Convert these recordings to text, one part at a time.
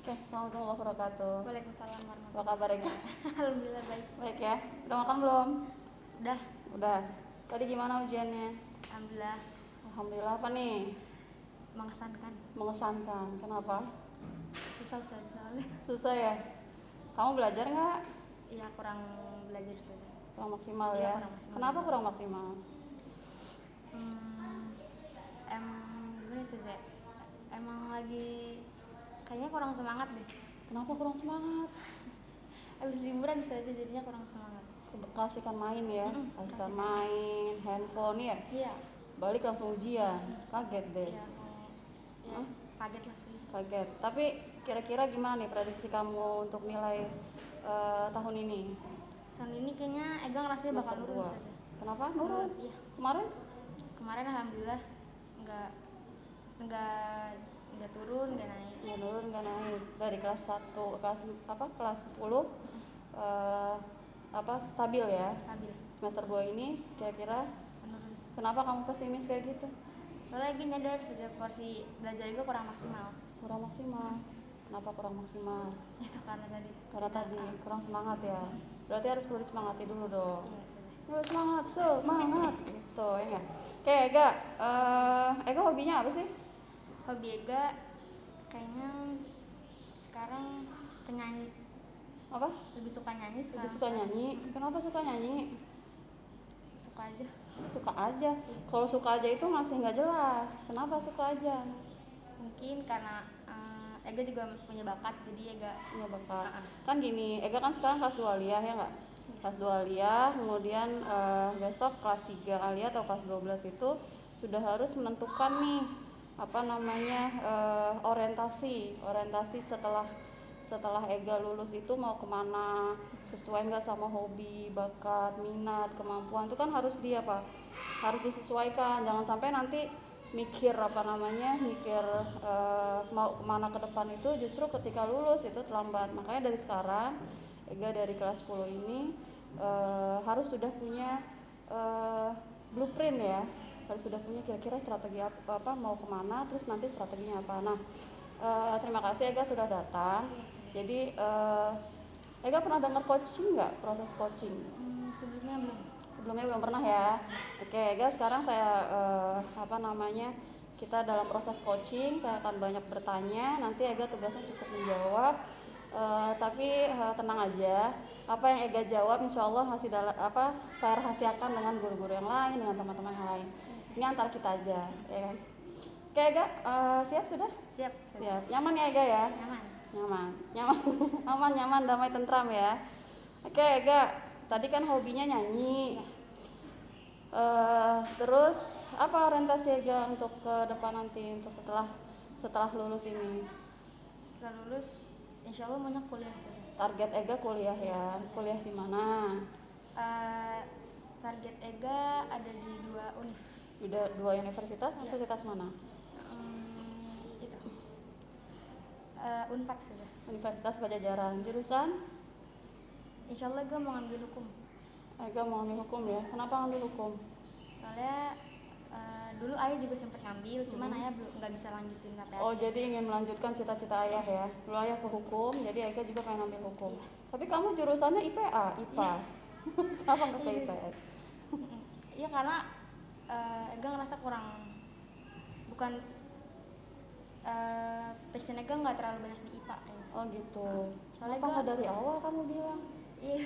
Oke, assalamualaikum warahmatullahi wabarakatuh. Waalaikumsalam Apa warahmatullahi kabar Ega? wabarakatuh. Alhamdulillah baik. Baik ya. Udah makan belum? Udah. Udah. Tadi gimana ujiannya? Alhamdulillah Alhamdulillah. Apa nih? mengesankan. Mengesankan. Kenapa? Susah soalnya. Susah ya. Kamu belajar nggak? Iya, kurang belajar saja. Kurang maksimal Iya, ya. kurang maksimal. Kenapa kurang maksimal? Gimana saja? Emang lagi kayaknya kurang semangat deh. Kenapa kurang semangat? Habis liburan saja jadinya kurang semangat. Kasihkan main ya. Kasihkan kasihkan. main, handphone ya. Iya. Balik langsung ujian. Kaget deh. Iya, ya, kaget lah sih. Kaget. Tapi kira-kira gimana nih prediksi kamu untuk nilai tahun ini? Tahun ini kayaknya Ega ngerasanya bakal nurun saja. Kenapa? Nurun? Iya. Kemarin Alhamdulillah nggak turun, nggak naik. Nggak turun, nggak naik. Dari kelas 1, kelas 10 stabil ya. Stabil. Semester 2 ini kira-kira Menurun. kenapa kamu pesimis kayak gitu? Soalnya Ega nyadar setiap porsi belajar Ega kurang maksimal. Kurang maksimal. Kenapa kurang maksimal? Itu karena tadi Kurang semangat ya. Berarti harus perlu disemangati dulu dong. Iya, Terus semangat gitu ya nggak? Oke, Ega hobinya apa sih? hobi Ega kayaknya sekarang penyanyi. Apa? Lebih suka nyanyi sekarang. Lebih suka nyanyi. Kenapa suka nyanyi? Suka aja. Suka aja. Kalau suka aja itu masih nggak jelas. Kenapa suka aja? Mungkin karena Ega juga punya bakat, jadi Ega punya bakat. Kan gini, Ega kan sekarang kelas 2 aliyah ya nggak? Kelas 2 aliyah, kemudian besok kelas 3 aliyah atau kelas 12 itu sudah harus menentukan nih orientasi setelah Ega lulus itu mau kemana, sesuai nggak sama hobi, bakat, minat, kemampuan itu kan harus harus disesuaikan. Jangan sampai nanti mikir mau kemana ke depan itu justru ketika lulus itu terlambat. Makanya dari sekarang Ega dari kelas 10 ini harus sudah punya blueprint ya, harus sudah punya kira-kira strategi apa mau kemana, terus nanti strateginya apa. Nah, terima kasih Ega sudah datang. Jadi Ega pernah dengar coaching nggak, proses coaching? Sebelumnya belum pernah ya. Oke, Ega sekarang kita dalam proses coaching, saya akan banyak bertanya. Nanti Ega tugasnya cukup menjawab. Tapi tenang aja, apa yang Ega jawab insya Allah saya rahasiakan dengan guru-guru yang lain, dengan teman-teman yang lain. Ini antara kita aja, ya kan? Oke Ega, siap sudah? Siap. Nyaman ya Ega ya? Nyaman, damai, tentram ya. Oke Ega, tadi kan hobinya nyanyi. Terus apa orientasi Ega untuk ke depan nanti, untuk setelah lulus ini? Setelah lulus, insya Allah maunya kuliah saja. Target Ega kuliah ya. Kuliah di mana? Target Ega ada di 2 univ. Di 2 universitas? Iya. Universitas mana? Itu Unpad saja. Universitas Pajajaran. Jurusan? Insya Allah Ega mau ngambil hukum. Ega mau ngambil hukum ya. Kenapa ngambil hukum? Soalnya dulu ayah juga sempat ngambil, cuman ayah nggak bisa lanjutin sampai Oh, jadi ingin melanjutkan cita-cita ayah ya. Dulu ayah ke hukum, jadi Ega juga pengen ngambil hukum. Tapi kamu jurusannya IPA. Kenapa nggak ke IPS? Iya, karena Ega ngerasa bukan passion Ega nggak terlalu banyak di IPA kayaknya. Oh gitu. Soalnya Kenapa nggak dari awal kamu bilang? Iya.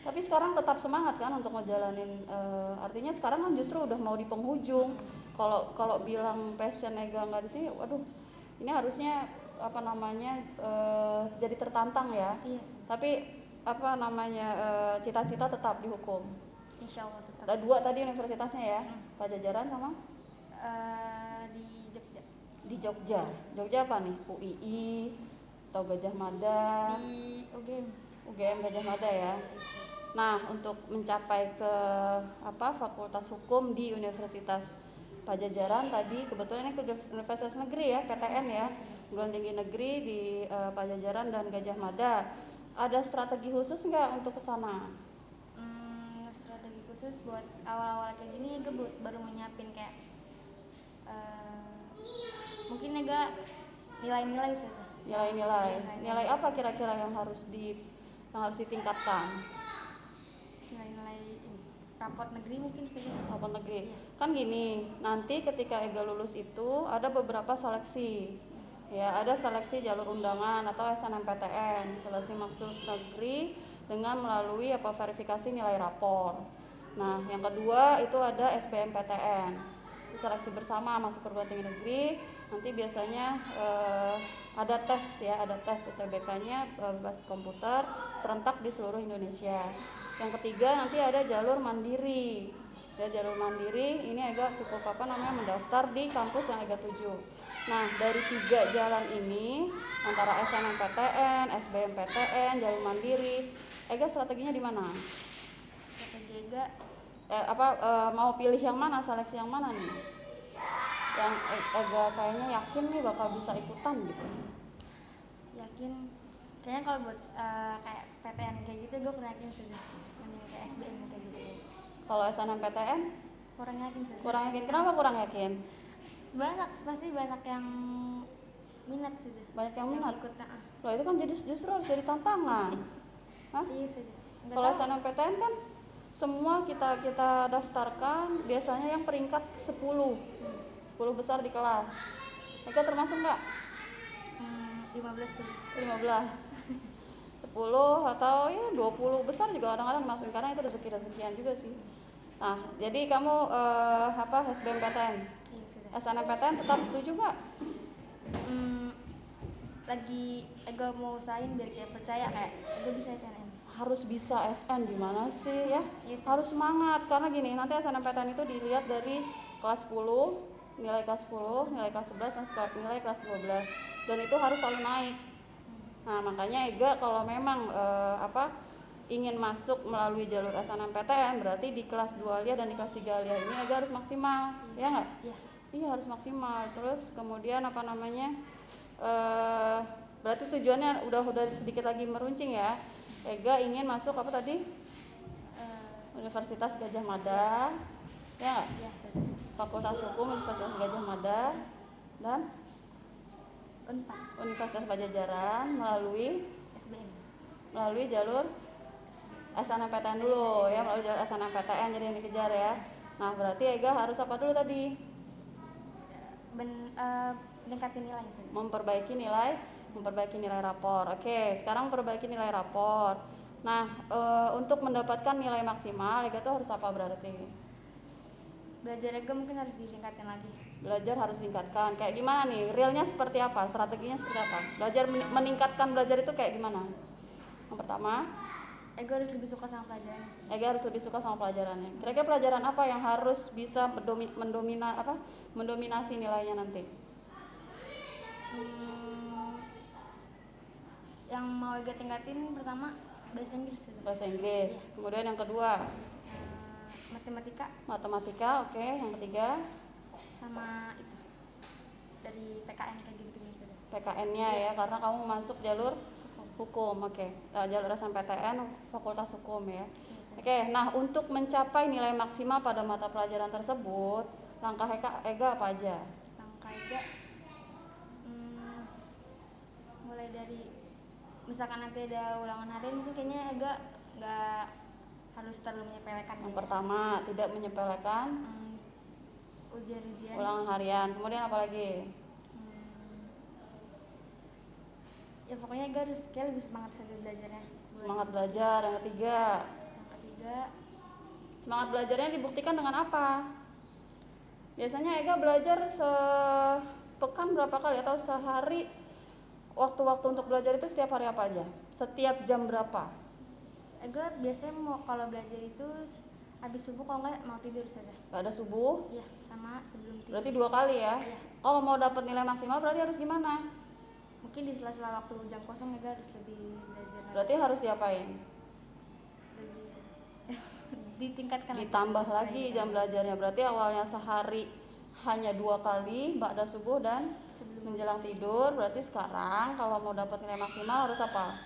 Tapi sekarang tetap semangat kan untuk ngejalanin, artinya sekarang kan justru udah mau di penghujung. Kalau bilang passion Ega nggak di sini, waduh, ini harusnya jadi tertantang ya. Iya. Tapi cita-cita tetap di hukum. Insya Allah tetap. Ada 2 tadi universitasnya ya, Pajajaran sama di Jogja. Di Jogja. Jogja apa nih? UII atau Gajah Mada? Di UGM Gajah Mada ya. Nah, untuk mencapai ke Fakultas Hukum di Universitas Pajajaran tadi, kebetulan ini ke Universitas Negeri ya, PTN ya, Perguruan Tinggi Negeri di Pajajaran dan Gajah Mada. Ada strategi khusus nggak untuk ke sana? Strategi khusus buat awal-awal kayak gini Ega baru menyiapin kayak mungkin Ega nilai-nilai saja. Nilai-nilai. Nilai apa kira-kira yang harus ditingkatkan? Nilai-nilai ini, raport negeri mungkin saja. Raport negeri. Kan gini, nanti ketika Ega lulus itu ada beberapa seleksi. Ya, ada seleksi jalur undangan atau SNMPTN, seleksi masuk negeri dengan melalui verifikasi nilai rapor. Nah, yang kedua itu ada SBMPTN. Itu seleksi bersama masuk perguruan tinggi negeri. Nanti biasanya ada tes UTBK-nya berbasis komputer serentak di seluruh Indonesia. Yang ketiga nanti ada jalur mandiri. Ya, jalur mandiri ini agak cukup mendaftar di kampus yang Ega tuju. Nah, dari 3 jalan ini antara SNMPTN, SBMPTN, jalur mandiri, Ega strateginya di mana? Strategi Ega mau pilih yang mana, seleksi yang mana nih? Yang Ega kayaknya yakin nih bakal bisa ikutan gitu. Yakin, kayaknya kalau buat kayak PTN kayak gitu gue kurang yakin sudah, mending kayak SBM kayak gitu. Kalau SNMPTN? Kurang yakin sudah. Kurang yakin, kenapa kurang yakin? Pasti banyak yang minat sudah. Banyak yang minat? Ikut, Loh itu kan justru harus jadi tantangan. Hah? Iya sudah. Kalau SNMPTN kan semua kita daftarkan biasanya yang peringkat 10 besar di kelas. Eka termasuk nggak? 15 sudah. 15 10 atau ya 20 besar juga kadang-kadang masukin, karena itu rezeki-rezekian juga sih. Nah, jadi kamu SBMPTN? Iya sudah. SNMPTN tetap setuju nggak? Lagi Ega mau usahain biar kayak percaya kayak Ega bisa SNM. Harus bisa SN gimana sih ya? Yes. Harus semangat, karena gini, nanti SNMPTN itu dilihat dari kelas 10, nilai kelas 10, nilai kelas 11, dan nilai kelas 12, dan itu harus selalu naik. Nah, makanya Ega kalau memang ingin masuk melalui jalur SNMPTN, berarti di kelas 2 Alia dan di kelas 3 Alia ini Ega harus maksimal, ya nggak? Iya. Iya, harus maksimal. Terus kemudian berarti tujuannya udah sedikit lagi meruncing ya. Ega ingin masuk apa tadi? Universitas Gadjah Mada, ya nggak? Iya. Fakultas Hukum Universitas Gadjah Mada dan Unpad. Universitas Pajajaran melalui jalur SNMPTN dulu ya, melalui jalur SNMPTN jadi yang dikejar ya. Nah, berarti Ega harus apa dulu tadi? Meningkatin nilai saja. Memperbaiki nilai rapor. Oke, sekarang perbaiki nilai rapor. Nah, untuk mendapatkan nilai maksimal Ega tuh harus apa berarti? Belajar Ega mungkin harus ditingkatin lagi. Belajar harus ditingkatkan. Kayak gimana nih? Realnya seperti apa? Strateginya seperti apa? Belajar meningkatkan belajar itu kayak gimana? Yang pertama, Ega harus lebih suka sama pelajarannya. Ega harus lebih suka sama pelajarannya. Kira-kira pelajaran apa yang harus bisa mendominasi nilainya nanti? Yang mau Ega tingkatin pertama bahasa Inggris. Bahasa Inggris. Ya. Kemudian yang kedua, matematika. Oke. Yang ketiga, sama itu dari PKN kayak gitu. PKN-nya ya, karena kamu masuk jalur hukum. Oke. Jalur SNMPTN Fakultas Hukum ya. Oke. Nah, untuk mencapai nilai maksimal pada mata pelajaran tersebut, langkah Ega apa aja? Langkah Ega mulai dari misalkan nanti ada ulangan harian, mungkin kayaknya Ega nggak harus terlalu menyepelekan. Yang pertama, tidak menyepelekan ujian ulangan harian. Kemudian apa lagi? Ya pokoknya Ega harus lebih semangat saja belajarnya. Semangat belajar. Yang ketiga, semangat belajarnya dibuktikan dengan apa? Biasanya Ega belajar sepekan berapa kali atau sehari? Waktu-waktu untuk belajar itu setiap hari apa aja? Setiap jam berapa? Ega biasanya kalau belajar itu habis subuh, kalau nggak mau tidur saja. Ada subuh? Iya, sama sebelum tidur. Berarti 2 kali ya? Iya. Kalau mau dapat nilai maksimal berarti harus gimana? Mungkin di sela-sela waktu jam kosong Ega harus lebih belajar. Berarti harus diapain? Lebih ditingkatkan. Ditambah lagi jam belajarnya. Berarti awalnya sehari hanya 2 kali, ba'da subuh dan menjelang tidur. Berarti sekarang kalau mau dapat nilai maksimal harus apa?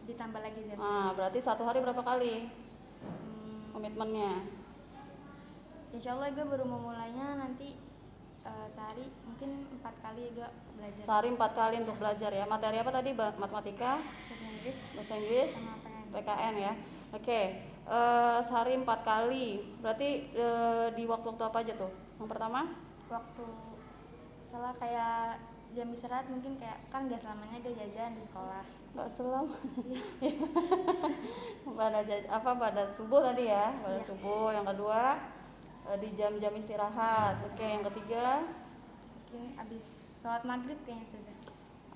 Ditambah lagi jam. Nah, berarti 1 hari berapa kali? Komitmennya? Insya Allah Ega baru memulainya nanti sehari mungkin 4 kali Ega belajar. Sehari 4 kali untuk belajar ya. Materi apa tadi? Matematika, bahasa Inggris, sama PKN. PKN ya. Oke. Sehari 4 kali. Berarti di waktu-waktu apa aja tuh? Yang pertama? Waktu salah kayak jam istirahat mungkin kayak kan gak selamanya Ega jajan di sekolah. Nggak selam. Iya. Pada subuh tadi ya, pada Iya. subuh. Yang kedua di jam-jam istirahat. Oke, yang ketiga Mungkin abis sholat maghrib kayaknya sudah.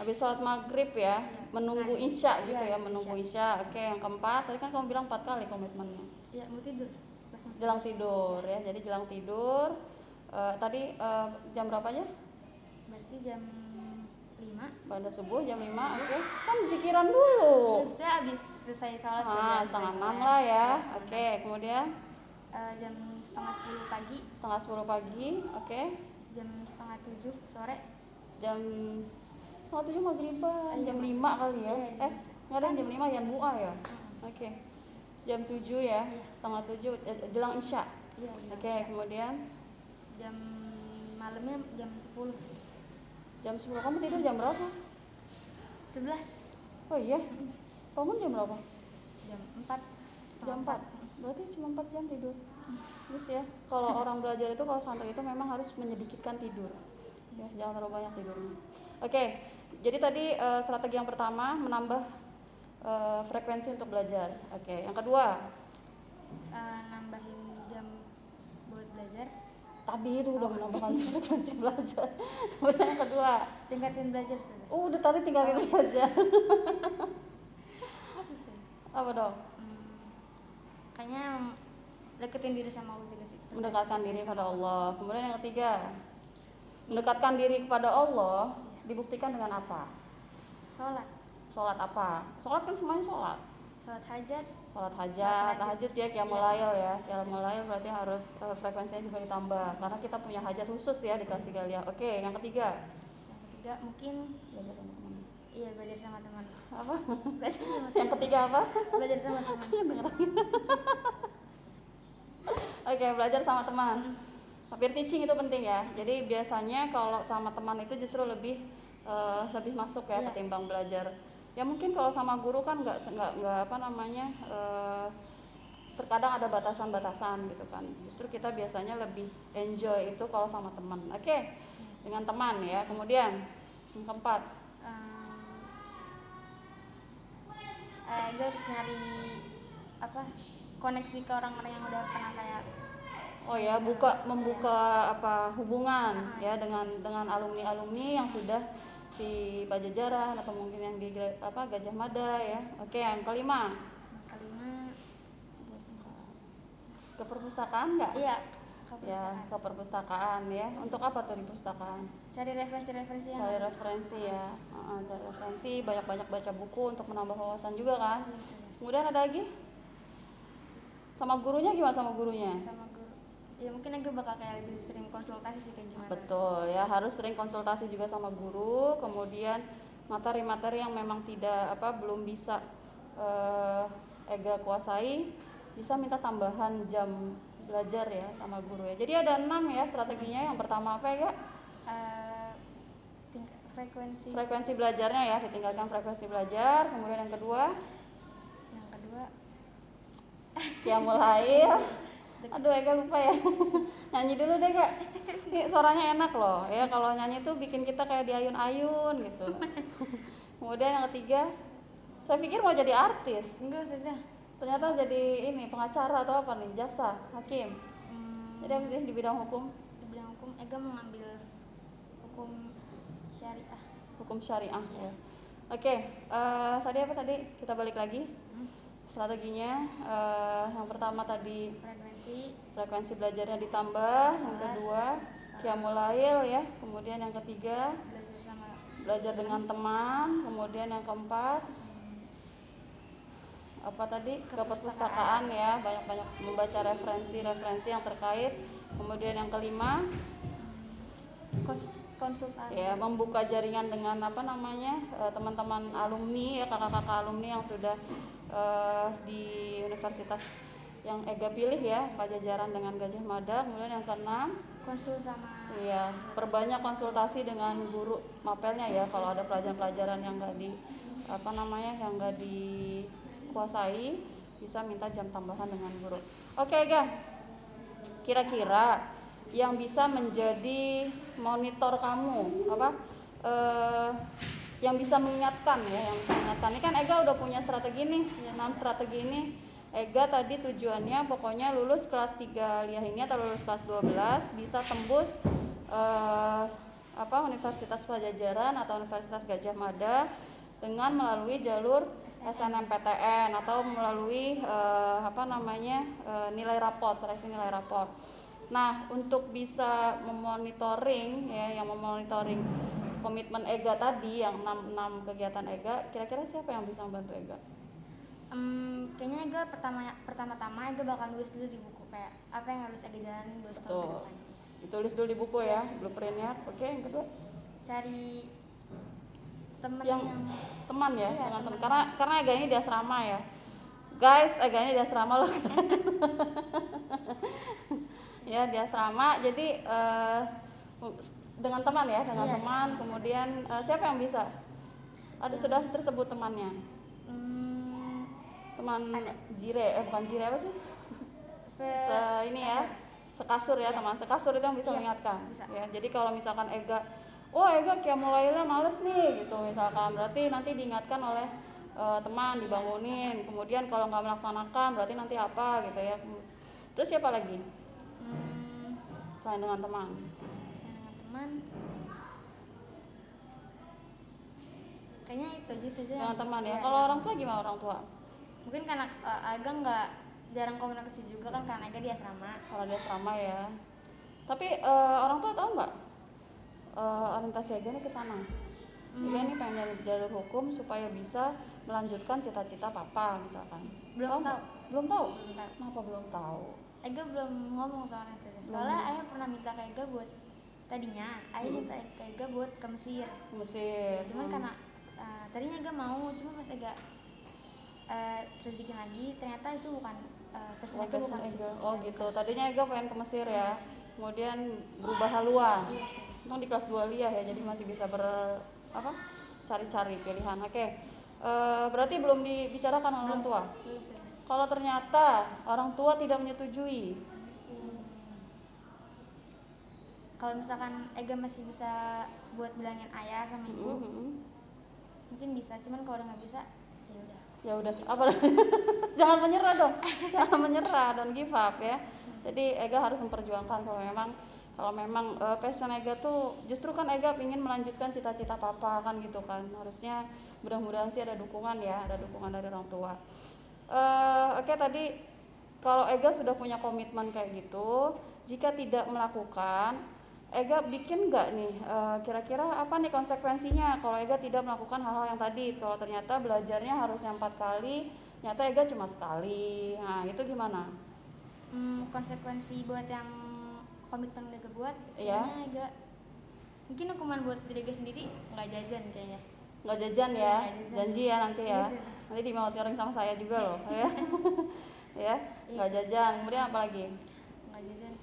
habis sholat maghrib ya, Iya. menunggu Nah, isya gitu iya, ya, menunggu isya. Oke, yang keempat tadi kan kamu bilang 4 kali komitmennya. Iya, mau tidur. Pas mau Jelang tidur ya, jadi jelang tidur tadi jam berapa aja? berarti jam 5. Pada subuh jam 5. Oke, kan zikiran dulu. Sudah abis selesai sholat. Setengah 6 lah ya. Oke, kemudian jam setengah 10 pagi. setengah 10 pagi. Oke, Jam setengah 7 sore. jam setengah 7 maghriban. Jam 5 kali ya. Iya, Nggak ada yang jam 5 yang buah ya. Oke, jam 7 ya, Iya. setengah 7 jelang isya. Iya, Oke, kemudian jam malamnya jam 10. jam 10 kamu tidur jam berapa? 11. Oh iya, bangun jam berapa? Jam 4. Jam 4. Berarti cuma 4 jam tidur. Terus ya, kalau orang belajar itu, kalau santri itu memang harus menyedikitkan tidur. Ya, jangan terlalu banyak tidurnya. Oke, jadi tadi strategi yang pertama menambah frekuensi untuk belajar. Oke, yang kedua Nambahin jam buat belajar. tadi itu udah menambahkan frekuensi belajar. Kemudian yang kedua, Tingkatin belajar sudah. udah tadi tinggalin belajar. Apa sih? Apa dong? Kayaknya deketin diri sama Allah juga sih. Mendekatkan diri kepada Allah. Kemudian yang ketiga, mendekatkan diri kepada Allah dibuktikan dengan apa? Sholat. Sholat apa? Sholat kan semuanya sholat. Sholat hajat. Sholat hajat, tahajud ya, qiyamul lail ya. Qiyamul lail berarti harus frekuensinya juga ditambah karena kita punya hajat khusus ya dikasih kalian. Oke, yang ketiga. Yang ketiga mungkin Belajar sama teman. iya belajar sama teman. Apa? Belajar sama Yang teman. ketiga apa? Belajar sama teman. Oke, belajar sama teman. Peer teaching itu penting ya. Jadi biasanya kalau sama teman itu justru lebih masuk ya Iya. ketimbang belajar. Ya mungkin kalau sama guru kan nggak apa namanya terkadang ada batasan-batasan gitu kan. Justru kita biasanya lebih enjoy itu kalau sama teman. Oke, dengan teman ya. Kemudian yang keempat, Gue harus nyari apa koneksi ke orang-orang yang udah pernah kayak oh ya membuka apa hubungan ya dengan alumni yang sudah di Pajajaran atau mungkin yang di Gajah Mada ya. Oke, yang kelima. Ke perpustakaan nggak? Iya, Ya, ke perpustakaan ya. Untuk apa tuh di perpustakaan? Cari referensi-referensi yang Cari referensi ya. Cari referensi, banyak-banyak baca buku untuk menambah wawasan juga kan. Kemudian ada lagi? Sama gurunya gimana sama gurunya? sama guru. Ya mungkin aku bakal kayak lebih sering konsultasi sih kayak gimana. Betul ya, harus sering konsultasi juga sama guru. Kemudian materi-materi yang memang belum bisa Ega kuasai, bisa minta tambahan jam belajar ya sama guru ya. Jadi ada 6 ya strateginya. Yang pertama apa ya? Frekuensi belajarnya ya, ditingkatkan frekuensi belajar. Kemudian yang kedua qiyamul lail. Aduh, Ega lupa ya. Nyanyi dulu deh, Kak. Ini suaranya enak loh. Ya, kalau nyanyi tuh bikin kita kayak di ayun-ayun gitu. Kemudian yang ketiga, saya pikir mau jadi artis. Enggak saja. Ternyata jadi ini pengacara atau apa nih, jaksa, hakim. Jadi apa sih di bidang hukum? Di bidang hukum Ega mengambil hukum syariah. Hukum syariah ya. Oke, tadi apa tadi? Kita balik lagi. Strateginya yang pertama tadi frekuensi belajarnya ditambah, yang kedua qiyamul lail ya, kemudian yang ketiga belajar dengan teman, kemudian yang keempat apa tadi? Ke perpustakaan ya, banyak-banyak membaca referensi yang terkait. Kemudian yang kelima konsultasi ya, membuka jaringan dengan teman-teman alumni ya, kakak-kakak alumni yang sudah di universitas yang Ega pilih ya, Pajajaran dengan Gajah Mada. Kemudian yang keenam konsul sama Iya, perbanyak konsultasi dengan guru mapelnya ya. Kalau ada pelajaran-pelajaran yang yang nggak dikuasai, bisa minta jam tambahan dengan guru. Oke, Ga. Kira-kira yang bisa menjadi monitor kamu yang bisa mengingatkan ya, yang bisa mengingatkan. Ini kan Ega udah punya strategi nih, 6 strategi ini. Ega tadi tujuannya pokoknya lulus kelas 3 Liah ini atau lulus kelas 12 bisa tembus Universitas Pajajaran atau Universitas Gajah Mada dengan melalui jalur SNMPTN atau melalui nilai raport, seleksi nilai raport. Nah, untuk bisa memonitoring ya, yang memonitoring komitmen Ega tadi, yang 6 kegiatan Ega, kira-kira siapa yang bisa membantu Ega? Kayaknya Ega pertama-tama Ega bakal nulis dulu di buku kayak apa yang harus Ega jalanin buat tahun ke depan. Ditulis dulu di buku ya, blueprintnya. Oke, yang kedua cari teman teman ya, iya, dengan teman. Karena Ega ini di asrama ya. Guys, Ega ini di asrama loh. Ya, di asrama. Jadi dengan teman ya, teman. Kemudian siapa yang bisa? Sudah tersebut temannya. Teman Jire, bukan Jire apa sih? Sekasur ya, teman sekasur itu yang bisa mengingatkan. Bisa. Ya, jadi kalau misalkan Ega kayak mulainya males nih gitu misalkan, berarti nanti diingatkan oleh teman, dibangunin. Kemudian kalau nggak melaksanakan berarti nanti apa gitu ya. Terus siapa lagi? Selain dengan teman. Kayaknya itu aja saja. Dengan teman ya. Kalau orang tua gimana orang tua? Mungkin karena Ega nggak jarang komunikasi juga kan karena Ega di asrama. Kalau di asrama ya. Tapi orang tua tahu nggak orientasi Ega ini ke sana? Ega ini pengen jalur hukum supaya bisa melanjutkan cita-cita papa misalkan. Belum tahu. Belum tahu. Kenapa belum tahu? Ega belum ngomong sama saya. Soalnya Ayah pernah minta ke Ega buat tadinya Ayah minta ke Ega buat ke Mesir. Cuman karena tadinya Ega mau, cuma pas Ega selidikin lagi ternyata itu bukan passion Ega bukan ke situ. Oh gitu. Tadinya Ega pengen ke Mesir ya. Kemudian berubah haluan. Untung di kelas 2 Liah ya, jadi masih bisa cari-cari pilihan. Oke. Berarti belum dibicarakan dengan orang tua. Kalau ternyata orang tua tidak menyetujui, kalau misalkan Ega masih bisa buat bilangin ayah sama ibu, mungkin bisa. Cuman kalau udah nggak bisa, ya udah. Jangan menyerah dong. Jangan menyerah, don't give up ya. Jadi Ega harus memperjuangkan kalau memang passion Ega tuh justru kan Ega ingin melanjutkan cita-cita papa kan gitu kan. Harusnya mudah-mudahan sih ada dukungan ya, ada dukungan dari orang tua. Oke, tadi kalau Ega sudah punya komitmen kayak gitu, jika tidak melakukan, Ega bikin nggak nih kira-kira apa nih konsekuensinya kalau Ega tidak melakukan hal-hal yang tadi? Kalau ternyata belajarnya harusnya 4 kali, ternyata Ega cuma sekali. Nah, itu gimana? Konsekuensi buat yang komitmen Ega buat, kayaknya Ega mungkin hukuman buat diri Ega sendiri nggak jajan kayaknya. Nggak jajan ya, janji ya nanti ya. Nanti di monitoring sama saya juga loh ya. Ya, nggak jajan. Kemudian apa lagi? Nggak jajan.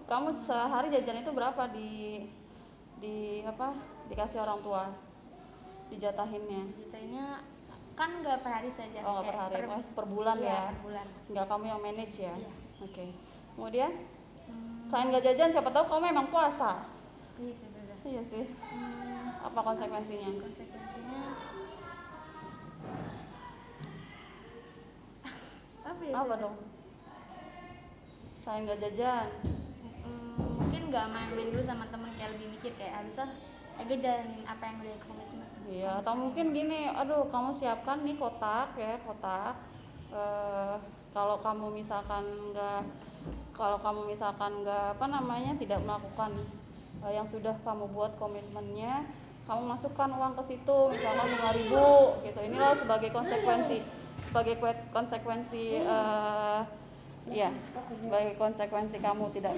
Kamu sehari jajan itu berapa dikasih orang tua? Dijatahinnya kan nggak per hari saja. Oh, nggak per hari, per bulan ya. Per bulan. Nggak kamu yang manage ya. Iya. Oke. Kemudian selain nggak jajan, siapa tahu kamu memang puasa. Iya sih. Apa konsekuensinya? Apa dong? Selain nggak jajan, mungkin nggak main-main dulu sama temen, kayak lebih mikir kayak harusnya Ega jalanin apa yang udah komitmen. Iya, atau mungkin gini, kamu siapkan nih kotak. Kalau kamu misalkan nggak tidak melakukan yang sudah kamu buat komitmennya, kamu masukkan uang ke situ, misalkan 5.000 gitu. Inilah sebagai konsekuensi sebagai konsekuensi kamu tidak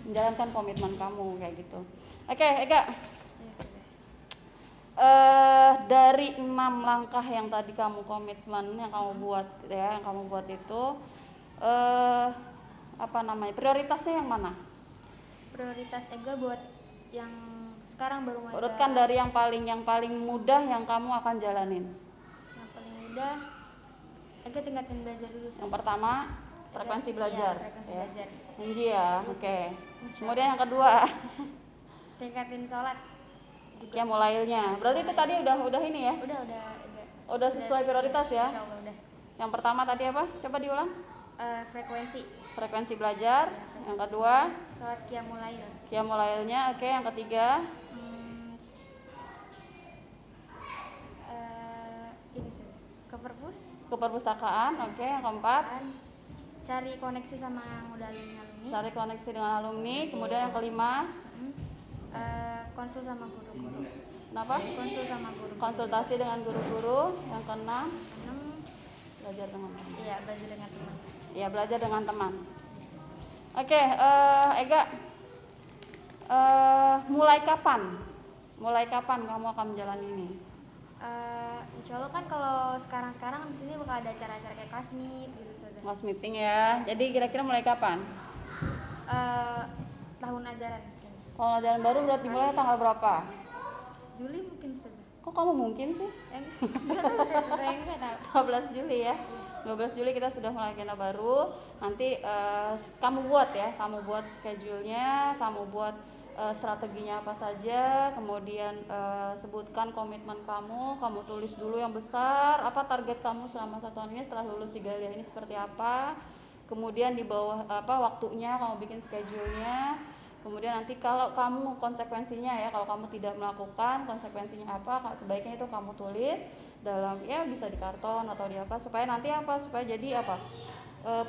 menjalankan komitmen kamu kayak gitu. Oke, Ega. Dari 6 langkah yang tadi kamu komitmen yang kamu buat itu apa namanya, prioritasnya yang mana? Prioritas Ega buat yang sekarang baru mulai. Urutkan dari yang paling mudah yang kamu akan jalanin. Yang paling mudah Ega tingkatin belajar dulu. Yang pertama frekuensi belajar. Iya, frekuensi belajar. Tinggi ya, oke. Kemudian yang kedua tingkatin sholat. Qiyamulailnya. Berarti itu tadi udah ini ya? Udah sesuai prioritas ya? Insyaallah udah. Yang pertama tadi apa? Coba diulang. Frekuensi belajar. Yang kedua sholat qiyamulail. Qiyamulailnya, oke. Yang ketiga ini sih. Keperpustakaan, oke. Yang keempat cari koneksi sama alumni. Cari koneksi dengan alumni. Kemudian yang kelima konsul sama guru-guru. Kenapa? Konsul sama guru. Konsultasi dengan guru-guru. Yang keenam belajar dengan teman. Iya, belajar dengan teman. Iya, belajar dengan teman. Oke, Ega, mulai kapan kamu akan menjalani ini? Insya Allah kan kalau sekarang di sini bakal ada acara-acara kayak class meet gitu. Class meeting ya. Jadi kira-kira mulai kapan? Tahun ajaran. Tahun ajaran baru berarti mulai tanggal berapa? Juli mungkin saja. Kok kamu mungkin sih? Enggak tahu. 12 Juli ya. 12 Juli kita sudah mulai agenda baru. Nanti kamu buat schedule-nya, kamu buat strateginya apa saja, kemudian sebutkan komitmen kamu tulis dulu yang besar, apa target kamu selama 1 tahun ini setelah lulus 3 kuliah ini seperti apa. Kemudian di bawah waktunya kamu bikin schedule-nya. Kemudian nanti kalau kamu konsekuensinya ya, kalau kamu tidak melakukan konsekuensinya apa, sebaiknya itu kamu tulis dalam ya bisa di karton atau di apa supaya nanti supaya jadi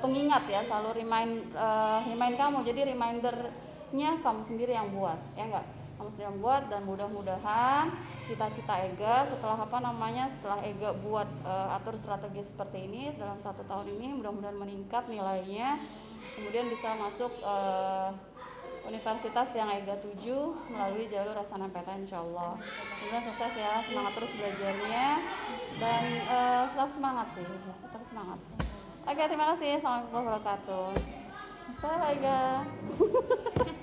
pengingat ya, selalu remind kamu, jadi remindernya kamu sendiri yang buat ya enggak, kamu sendiri yang buat. Dan mudah-mudahan cita-cita Ega setelah setelah Ega buat atur strategi seperti ini dalam 1 tahun ini, mudah-mudahan meningkat nilainya, kemudian bisa masuk universitas yang Ega tuju melalui jalur SNMPTN insyaallah. Kemudian sukses ya, semangat terus belajarnya dan tetap semangat sih, tetap semangat. Oke, terima kasih. Assalamualaikum warahmatullahi wabarakatuh. Bye Ega.